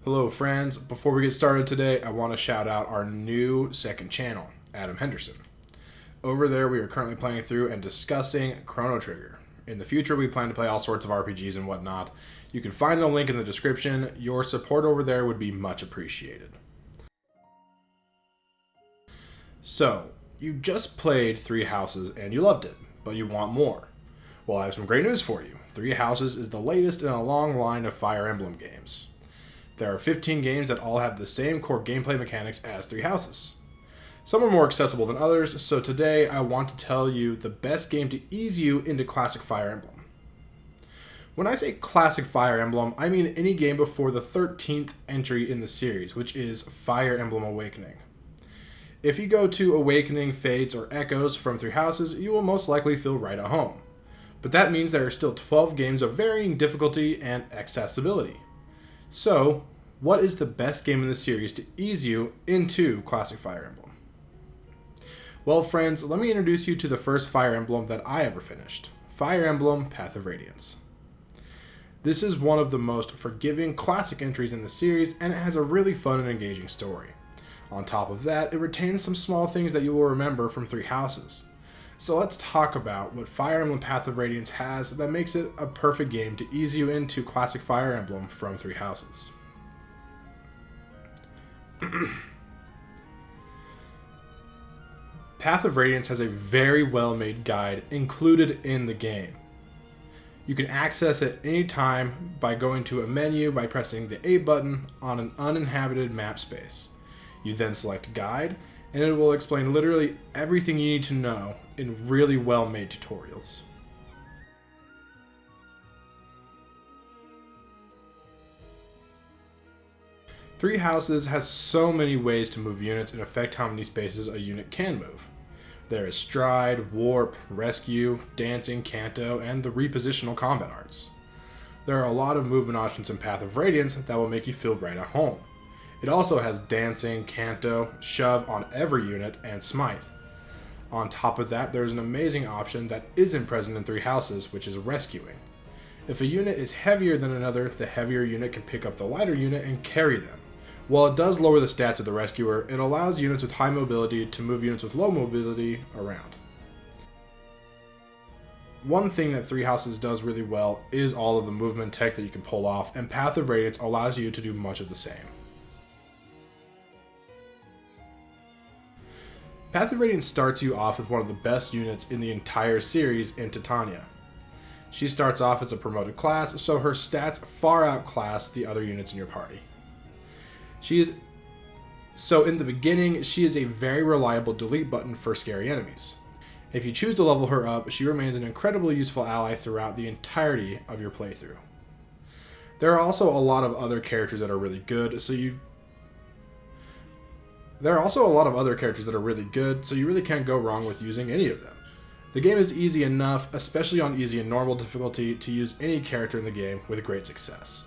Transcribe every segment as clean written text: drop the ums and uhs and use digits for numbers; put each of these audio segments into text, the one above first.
Hello friends, before we get started today, I want to shout out our new second channel, Adam Henderson. Over there we are currently playing through and discussing Chrono Trigger. In the future we plan to play all sorts of RPGs and whatnot. You can find the link in the description. Your support over there would be much appreciated. So, you just played Three Houses and you loved it, but you want more. Well, I have some great news for you. Three Houses is the latest in a long line of Fire Emblem games. There are 15 games that all have the same core gameplay mechanics as Three Houses. Some are more accessible than others, so today I want to tell you the best game to ease you into classic Fire Emblem. When I say classic Fire Emblem, I mean any game before the 13th entry in the series, which is Fire Emblem Awakening. If you go to Awakening, Fates, or Echoes from Three Houses, you will most likely feel right at home. But that means there are still 12 games of varying difficulty and accessibility. So, what is the best game in the series to ease you into classic Fire Emblem? Well, friends, let me introduce you to the first Fire Emblem that I ever finished, Fire Emblem Path of Radiance. This is one of the most forgiving classic entries in the series, and it has a really fun and engaging story. On top of that, it retains some small things that you will remember from Three Houses. So let's talk about what Fire Emblem Path of Radiance has that makes it a perfect game to ease you into classic Fire Emblem from Three Houses. Path of Radiance has a very well-made guide included in the game. You can access it anytime by going to a menu by pressing the A button on an uninhabited map space. You then select Guide, and it will explain literally everything you need to know in really well-made tutorials. Three Houses has so many ways to move units and affect how many spaces a unit can move. There is Stride, Warp, Rescue, Dancing, Canto, and the repositional combat arts. There are a lot of movement options in Path of Radiance that will make you feel right at home. It also has Dancing, Canto, Shove on every unit, and Smite. On top of that, there is an amazing option that isn't present in Three Houses, which is Rescuing. If a unit is heavier than another, the heavier unit can pick up the lighter unit and carry them. While it does lower the stats of the Rescuer, it allows units with high mobility to move units with low mobility around. One thing that Three Houses does really well is all of the movement tech that you can pull off, and Path of Radiance allows you to do much of the same. Path of Radiance starts you off with one of the best units in the entire series in Titania. She starts off as a promoted class, so her stats far outclass the other units in your party. So in the beginning, she is a very reliable delete button for scary enemies. If you choose to level her up, she remains an incredibly useful ally throughout the entirety of your playthrough. There are also a lot of other characters that are really good, so you really can't go wrong with using any of them. The game is easy enough, especially on easy and normal difficulty, to use any character in the game with great success.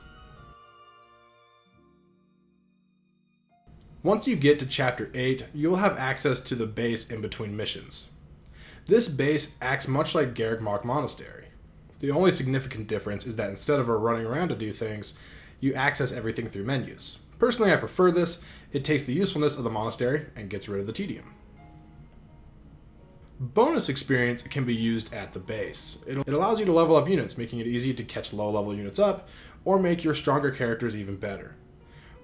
Once you get to Chapter 8, you will have access to the base in between missions. This base acts much like Garreg Monastery. The only significant difference is that instead of running around to do things, you access everything through menus. Personally, I prefer this. It takes the usefulness of the monastery and gets rid of the tedium. Bonus experience can be used at the base. It allows you to level up units, making it easy to catch low-level units up, or make your stronger characters even better.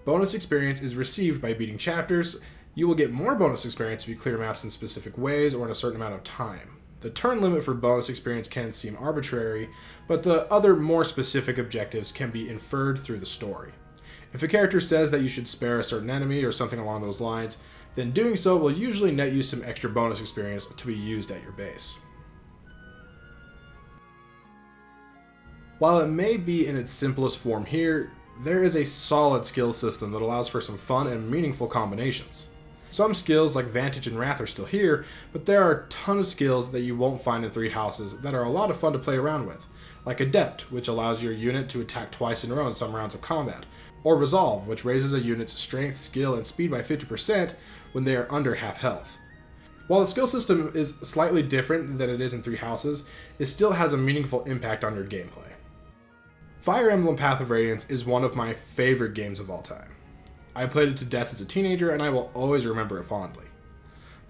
Bonus experience is received by beating chapters. You will get more bonus experience if you clear maps in specific ways or in a certain amount of time. The turn limit for bonus experience can seem arbitrary, but the other more specific objectives can be inferred through the story. If a character says that you should spare a certain enemy or something along those lines, then doing so will usually net you some extra bonus experience to be used at your base. While it may be in its simplest form here, there is a solid skill system that allows for some fun and meaningful combinations. Some skills like Vantage and Wrath are still here, but there are a ton of skills that you won't find in Three Houses that are a lot of fun to play around with, like Adept, which allows your unit to attack twice in a row in some rounds of combat, or Resolve, which raises a unit's strength, skill, and speed by 50% when they are under half health. While the skill system is slightly different than it is in Three Houses, it still has a meaningful impact on your gameplay. Fire Emblem Path of Radiance is one of my favorite games of all time. I played it to death as a teenager, and I will always remember it fondly.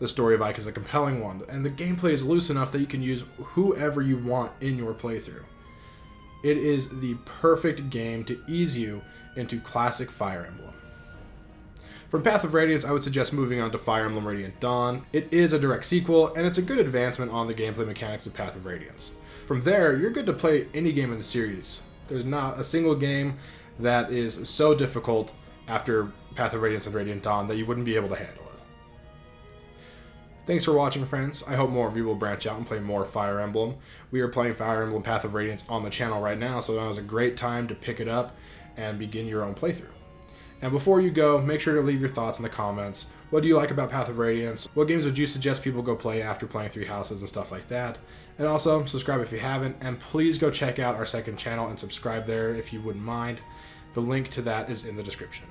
The story of Ike is a compelling one, and the gameplay is loose enough that you can use whoever you want in your playthrough. It is the perfect game to ease you into classic Fire Emblem. From Path of Radiance, I would suggest moving on to Fire Emblem Radiant Dawn. It is a direct sequel, and it's a good advancement on the gameplay mechanics of Path of Radiance. From there, you're good to play any game in the series. There's not a single game that is so difficult after Path of Radiance and Radiant Dawn that you wouldn't be able to handle it. Thanks for watching, friends. I hope more of you will branch out and play more Fire Emblem. We are playing Fire Emblem Path of Radiance on the channel right now, so that was a great time to pick it up and begin your own playthrough. And before you go, make sure to leave your thoughts in the comments. What do you like about Path of Radiance? What games would you suggest people go play after playing Three Houses and stuff like that? And also, subscribe if you haven't, and please go check out our second channel and subscribe there if you wouldn't mind. The link to that is in the description.